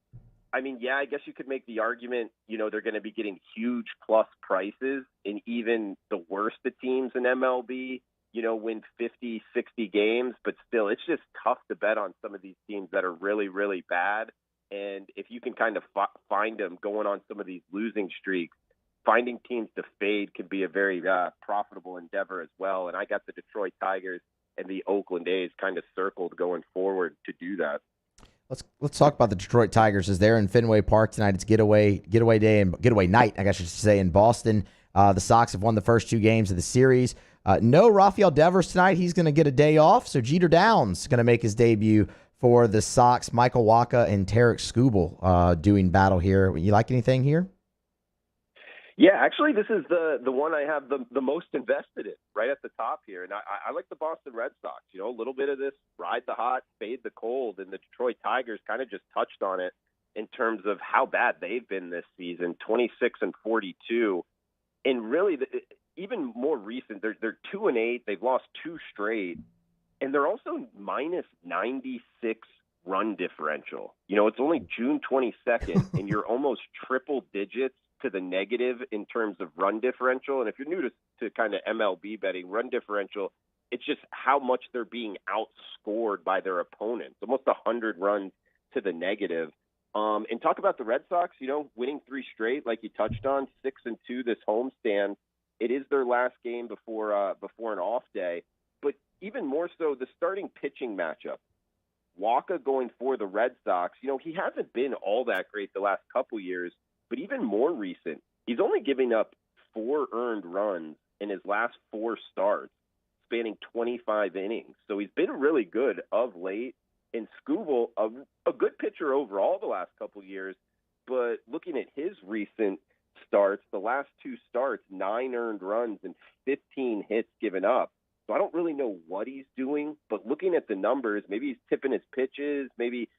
I mean, yeah, I guess you could make the argument, you know, they're going to be getting huge plus prices, and even the worst of teams in MLB, you know, win 50, 60 games, but still, it's just tough to bet on some of these teams that are really, really bad. And if you can kind of find them going on some of these losing streaks, finding teams to fade can be a very profitable endeavor as well. And I got the Detroit Tigers and the Oakland A's kind of circled going forward to do that. Let's talk about the Detroit Tigers, as they're in Fenway Park tonight. It's getaway day and getaway night, I guess I should say, in Boston. The Sox have won the first two games of the series. No Rafael Devers tonight. He's going to get a day off. So Jeter Downs going to make his debut for the Sox. Michael Wacha and Tarek Skubal doing battle here. You like anything here? Yeah, actually, this is the one I have the most invested in, right at the top here. And I like the Boston Red Sox. You know, a little bit of this ride the hot, fade the cold, and the Detroit Tigers kind of just touched on it in terms of how bad they've been this season, 26-42. And really, even more recent, they're 2-8. They've lost two straight, and they're also minus 96 run differential. It's only June 22nd, and you're almost triple digits to the negative in terms of run differential. And if you're new to kind of MLB betting, run differential, it's just how much they're being outscored by their opponents, almost 100 runs to the negative. And talk about the Red Sox, winning 3 straight, like you touched on, 6-2 this homestand. It is their last game before an off day. But even more so, the starting pitching matchup. Waka going for the Red Sox, he hasn't been all that great the last couple years, but even more recent, he's only giving up 4 earned runs in his last 4 starts, spanning 25 innings. So he's been really good of late. And Skubal, a good pitcher overall the last couple years, but looking at his recent starts, the last 2 starts, 9 earned runs and 15 hits given up. So I don't really know what he's doing, but looking at the numbers, maybe he's tipping his pitches, maybe,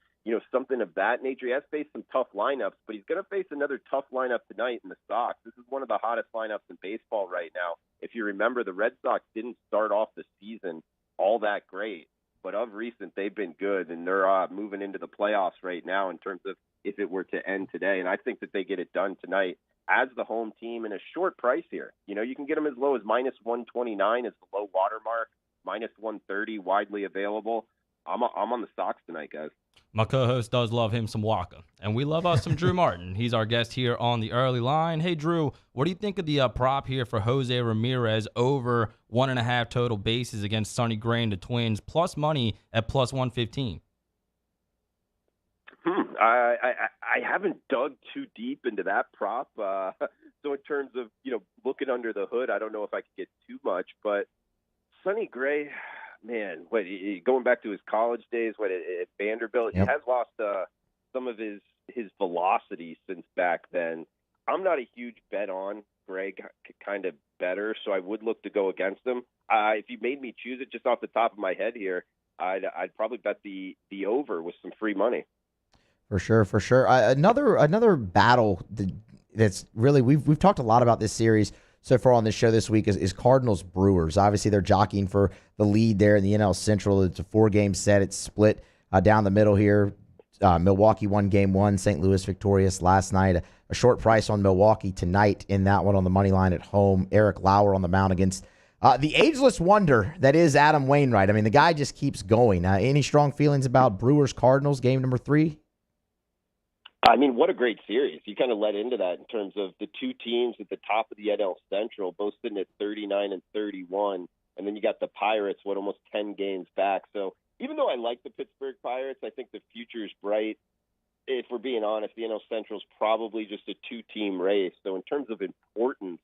something of that nature. He has faced some tough lineups, but he's going to face another tough lineup tonight in the Sox. This is one of the hottest lineups in baseball right now. If you remember, the Red Sox didn't start off the season all that great, but of recent, they've been good, and they're moving into the playoffs right now in terms of if it were to end today. And I think that they get it done tonight as the home team in a short price here. You can get them as low as -129 as the low water mark, -130 widely available. I'm on the Sox tonight, guys. My co-host does love him some Waka, and we love us some Drew Martin. He's our guest here on the early line. Hey, Drew, what do you think of the prop here for Jose Ramirez over 1.5 total bases against Sonny Gray and the Twins, plus money at +115? I haven't dug too deep into that prop. So in terms of, looking under the hood, I don't know if I could get too much, but Sonny Gray, man, going back to his college days, at Vanderbilt, Yep. He has lost some of his velocity since back then. I'm not a huge bet on Gray kind of better, so I would look to go against him. If you made me choose it just off the top of my head here, I'd probably bet the over with some free money. For sure. Another battle that's really we've talked a lot about this series so far on this show this week is Cardinals Brewers. Obviously, they're jockeying for the lead there in the NL Central. It's a 4-game set. It's split down the middle here. Milwaukee won Game 1. St. Louis victorious last night. A short price on Milwaukee tonight in that one on the money line at home. Eric Lauer on the mound against the ageless wonder that is Adam Wainwright. I mean, the guy just keeps going. Any strong feelings about Brewers Cardinals game number 3? I mean, what a great series. You kind of led into that in terms of the 2 teams at the top of the NL Central, both sitting at 39 and 31. And then you got the Pirates, almost 10 games back. So even though I like the Pittsburgh Pirates, I think the future is bright. If we're being honest, the NL Central is probably just a 2-team race. So in terms of importance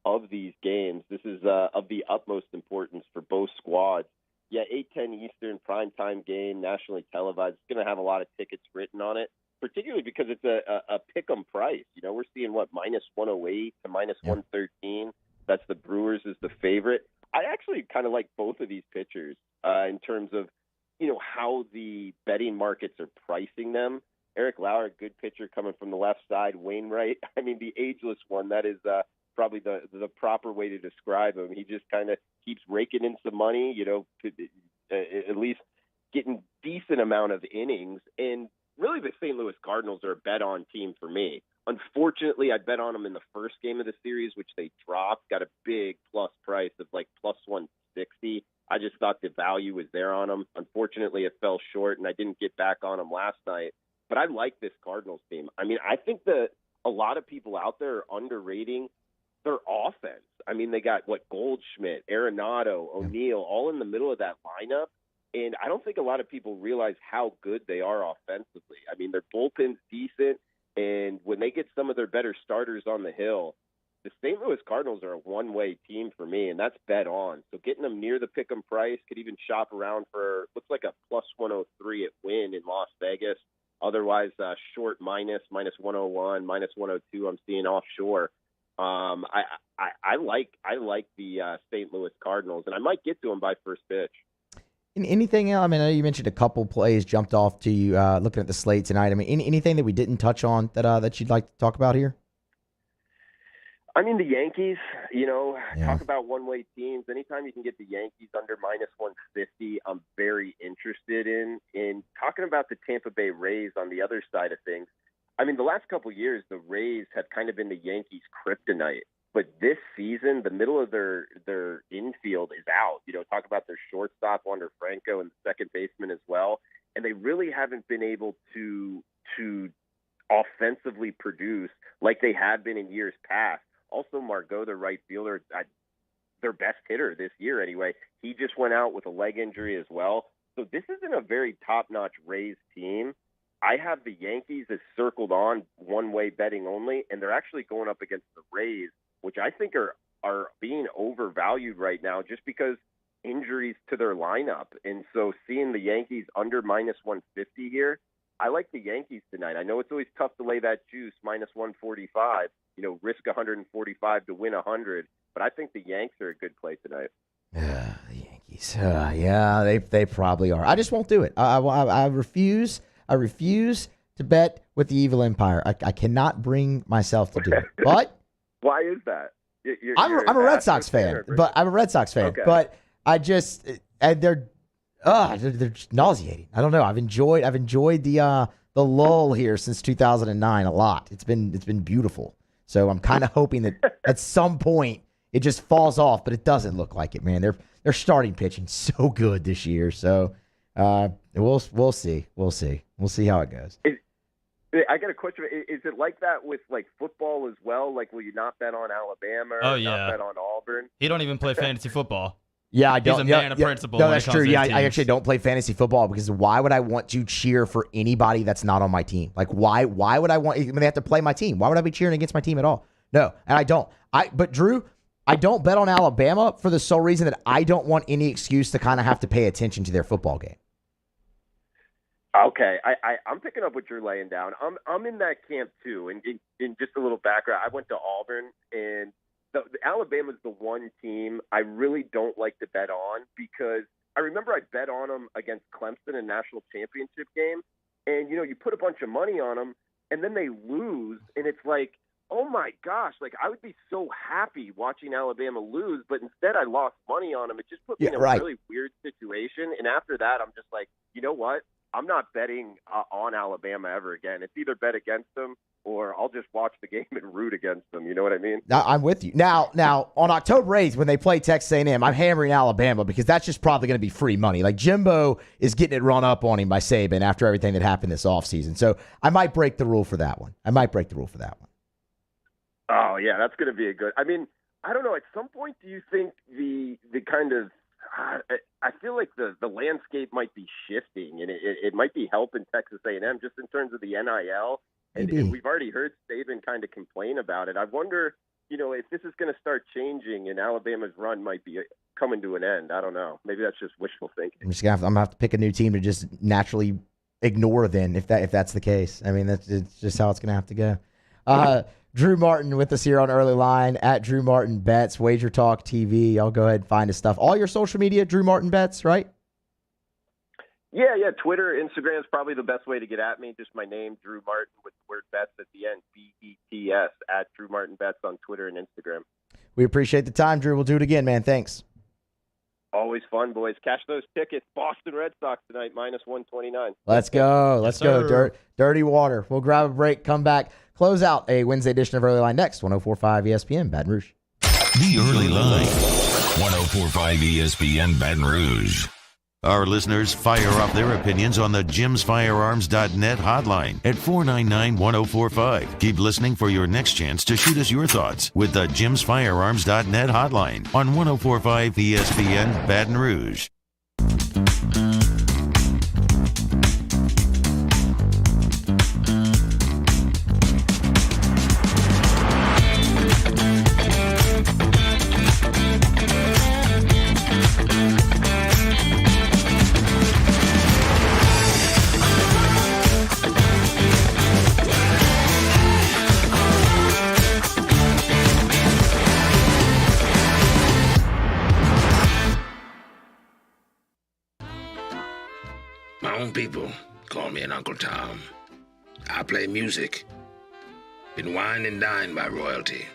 of these games, this is of the utmost importance for both squads. Yeah, 8:10 Eastern, primetime game, nationally televised. It's going to have a lot of tickets written on it, particularly because it's a pick-em price. We're seeing, -108 to -113. That's the Brewers as the favorite. I actually kind of like both of these pitchers in terms of, how the betting markets are pricing them. Eric Lauer, good pitcher coming from the left side. Wainwright, I mean, the ageless one, that is probably the proper way to describe him. He just kind of keeps raking in some money, at least getting decent amount of innings. And really, the St. Louis Cardinals are a bet-on team for me. Unfortunately, I bet on them in the first game of the series, which they dropped, got a big plus price of +160. I just thought the value was there on them. Unfortunately, it fell short, and I didn't get back on them last night. But I like this Cardinals team. I mean, I think that a lot of people out there are underrating their offense. I mean, they got, Goldschmidt, Arenado, O'Neill, all in the middle of that lineup. And I don't think a lot of people realize how good they are offensively. I mean, their bullpen's decent, and when they get some of their better starters on the hill, the St. Louis Cardinals are a one-way team for me, and that's bet on. So getting them near the pick-em price, could even shop around for, looks like a +103 at Wynn in Las Vegas. Otherwise, short -101, -102 I'm seeing offshore. I like the St. Louis Cardinals, and I might get to them by first pitch. Anything else? I mean, I know you mentioned a couple plays jumped off to you looking at the slate tonight. I mean, anything that we didn't touch on that you'd like to talk about here? I mean, the Yankees, talk about one-way teams. Anytime you can get the Yankees under minus 150, I'm very interested in talking about the Tampa Bay Rays on the other side of things. I mean, the last couple of years, the Rays have kind of been the Yankees' kryptonite. But this season, the middle of their infield is out. Talk about their shortstop, Wander Franco, and the second baseman as well. And they really haven't been able to offensively produce like they have been in years past. Also, Margot, their right fielder, their best hitter this year anyway, he just went out with a leg injury as well. So this isn't a very top-notch Rays team. I have the Yankees as circled on one-way betting only, and they're actually going up against the Rays, which I think are being overvalued right now just because injuries to their lineup. And so seeing the Yankees under minus 150 here, I like the Yankees tonight. I know it's always tough to lay that juice, minus 145, risk 145 to win 100. But I think the Yanks are a good play tonight. The Yankees. Yeah, they probably are. I just won't do it. I refuse. I refuse to bet with the evil empire. I cannot bring myself to do it. But why is that? I'm a Red Sox fan, but I'm a Red Sox fan. Okay. But I just they're just nauseating. I don't know. I've enjoyed the lull here since 2009 a lot. It's been beautiful. So I'm kind of hoping that at some point it just falls off, but it doesn't look like it, man. They're starting pitching so good this year. So we'll see. We'll see how it goes. I got a question. Is it like that with like football as well? Like, will you not bet on Alabama? Oh, or yeah. Not bet on Auburn? He don't even play fantasy football. Yeah, I don't. He's a man of principle. No, when that's it comes true. to Yeah, his I teams. actually don't play fantasy football because why would I want to cheer for anybody that's not on my team? Like, why would I want? When they have to play my team, why would I be cheering against my team at all? No, and I don't. But Drew, I don't bet on Alabama for the sole reason that I don't want any excuse to kind of have to pay attention to their football game. Okay, I'm picking up what you're laying down. I'm in that camp too. And in just a little background, I went to Auburn, and the Alabama's the one team I really don't like to bet on because I remember I bet on them against Clemson in national championship game, and you put a bunch of money on them, and then they lose, and it's like, oh my gosh, like I would be so happy watching Alabama lose, but instead I lost money on them. It just put me in a really weird situation, and after that, I'm just like, you know what? I'm not betting on Alabama ever again. It's either bet against them or I'll just watch the game and root against them. You know what I mean? Now, I'm with you. Now on October 8th, when they play Texas A&M, I'm hammering Alabama because that's just probably going to be free money. Like Jimbo is getting it run up on him by Saban after everything that happened this offseason. So I might break the rule for that one. Oh, yeah, that's going to be a good – I mean, I don't know. At some point, do you think the kind of – I feel like the landscape might be shifting, and it might be helping Texas A&M just in terms of the NIL. And we've already heard Saban kind of complain about it. I wonder, if this is going to start changing and Alabama's run might be coming to an end. I don't know. Maybe that's just wishful thinking. I'm going to have to pick a new team to just naturally ignore then if that's the case. I mean, it's just how it's going to have to go. Drew Martin with us here on Early Line at Drew Martin Bets, Wager Talk TV. Y'all go ahead and find his stuff. All your social media, Drew Martin Bets, right? Yeah. Twitter, Instagram is probably the best way to get at me. Just my name, Drew Martin, with the word bets at the end, BETS, at Drew Martin Bets on Twitter and Instagram. We appreciate the time, Drew. We'll do it again, man. Thanks. Always fun, boys. Cash those tickets. Boston Red Sox tonight, minus 129. Let's go. Let's go. Dirty water. We'll grab a break, come back, close out a Wednesday edition of Early Line next. 104.5 ESPN, Baton Rouge. The Early Line. 104.5 ESPN, Baton Rouge. Our listeners fire off their opinions on the jimsfirearms.net hotline at 499-1045. Keep listening for your next chance to shoot us your thoughts with the jimsfirearms.net hotline on 104.5 ESPN Baton Rouge. My own people call me an Uncle Tom. I play music. Been wined and dined by royalty.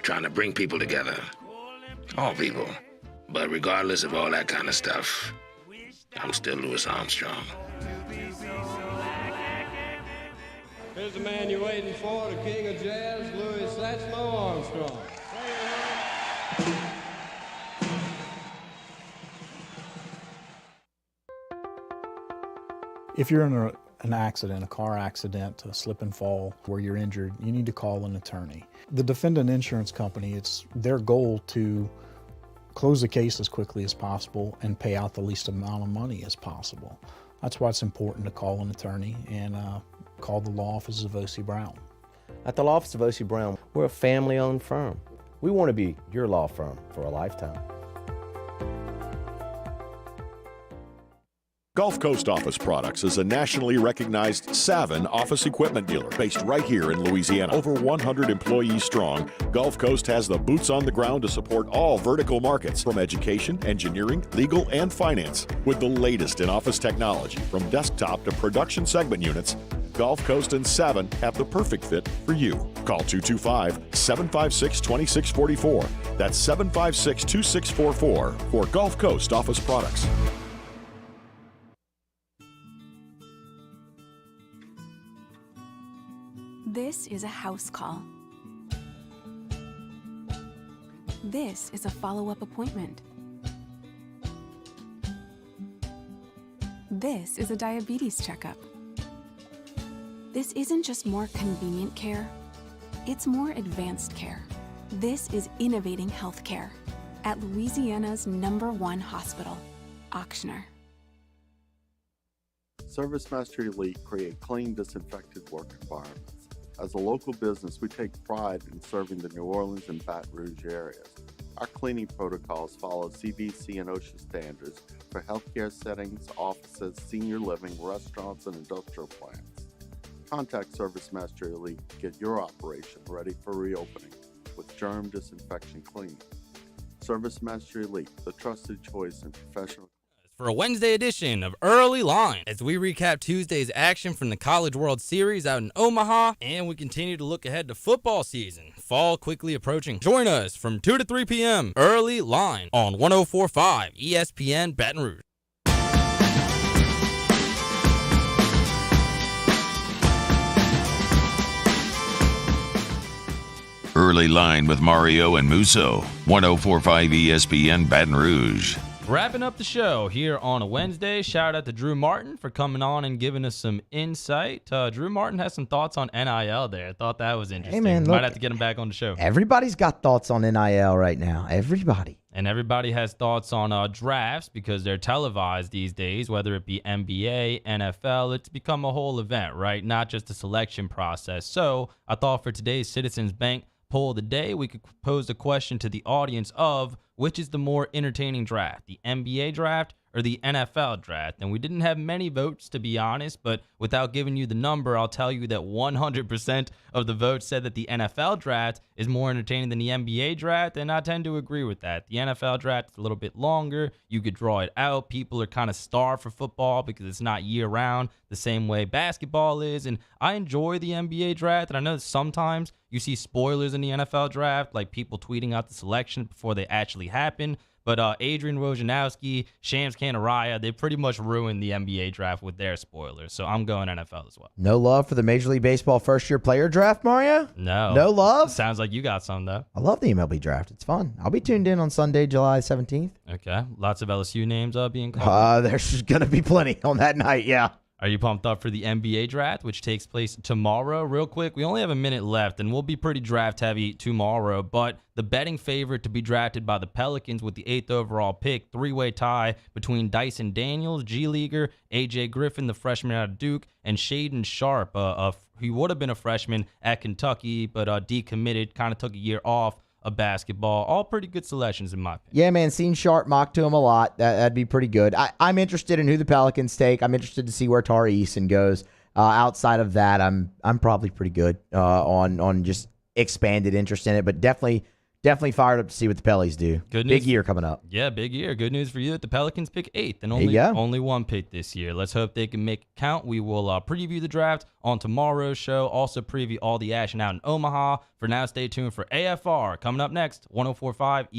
trying to bring people together. All people. But regardless of all that kind of stuff, I'm still Louis Armstrong. Here's the man you're waiting for, the king of jazz, Louis Satchmo Armstrong. If you're in an accident, a car accident, a slip and fall where you're injured, you need to call an attorney. The defendant insurance company, it's their goal to close the case as quickly as possible and pay out the least amount of money as possible. That's why it's important to call an attorney and call the law offices of O.C. Brown. At the law office of O.C. Brown, we're a family-owned firm. We want to be your law firm for a lifetime. Gulf Coast Office Products is a nationally recognized Savin office equipment dealer based right here in Louisiana. Over 100 employees strong, Gulf Coast has the boots on the ground to support all vertical markets from education, engineering, legal, and finance. With the latest in office technology from desktop to production segment units, Gulf Coast and Savin have the perfect fit for you. Call 225-756-2644. That's 756-2644 for Gulf Coast Office Products. This is a house call. This is a follow-up appointment. This is a diabetes checkup. This isn't just more convenient care, it's more advanced care. This is innovating healthcare at Louisiana's #1 hospital, Ochsner. ServiceMaster Elite create clean, disinfected work environments. As a local business, we take pride in serving the New Orleans and Baton Rouge areas. Our cleaning protocols follow CDC and OSHA standards for healthcare settings, offices, senior living, restaurants, and industrial plants. Contact ServiceMaster Elite to get your operation ready for reopening with germ disinfection cleaning. ServiceMaster Elite, the trusted choice in professional. For a Wednesday edition of Early Line, as we recap Tuesday's action from the College World Series out in Omaha, and we continue to look ahead to football season. Fall quickly approaching. Join us from 2 to 3 p.m. Early Line on 104.5 ESPN Baton Rouge. Early Line with Mario and Musso, 104.5 ESPN Baton Rouge. Wrapping up the show here on a Wednesday. Shout out to Drew Martin for coming on and giving us some insight. Drew Martin has some thoughts on NIL there. I thought that was interesting. Hey man, Might look, have to get him back on the show. Everybody's got thoughts on NIL right now. Everybody. And everybody has thoughts on drafts because they're televised these days, whether it be NBA, NFL. It's become a whole event, right? Not just a selection process. So I thought for today's Citizens Bank poll of the day, we could pose a question to the audience of which is the more entertaining draft, the NBA draft or the NFL draft? And we didn't have many votes, to be honest, but without giving you the number, I'll tell you that 100% of the votes said that the NFL draft is more entertaining than the NBA draft, and I tend to agree with that. The NFL draft is a little bit longer. You could draw it out. People are kind of starved for football because it's not year-round the same way basketball is, and I enjoy the NBA draft, and I know that sometimes you see spoilers in the NFL draft, like people tweeting out the selection before they actually happen. But Adrian Wojnarowski, Shams Kanaraya, they pretty much ruined the NBA draft with their spoilers. So I'm going NFL as well. No love for the Major League Baseball first-year player draft, Mario? No. No love? Sounds like you got some, though. I love the MLB draft. It's fun. I'll be tuned in on Sunday, July 17th. Okay. Lots of LSU names being called. There's going to be plenty on that night, yeah. Are you pumped up for the NBA draft, which takes place tomorrow? Real quick, we only have a minute left, and we'll be pretty draft-heavy tomorrow, but the betting favorite to be drafted by the Pelicans with the 8th overall pick, three-way tie between Dyson Daniels, G-Leaguer, A.J. Griffin, the freshman out of Duke, and Shaden Sharp, he would have been a freshman at Kentucky, but decommitted, kind of took a year off of basketball. All pretty good selections in my opinion. Yeah, man, seen Sharp mock to him a lot. That'd be pretty good. I'm interested in who the Pelicans take. I'm interested to see where Tari Eason goes. Outside of that, I'm probably pretty good on just expanded interest in it, but definitely Definitely fired up to see what the Pellies do. Good news. Big year coming up. Yeah, big year. Good news for you that the Pelicans pick 8th and There you go. only one pick this year. Let's hope they can make it count. We will preview the draft on tomorrow's show. Also preview all the action out in Omaha. For now, stay tuned for AFR. Coming up next, 104.5 ESPN.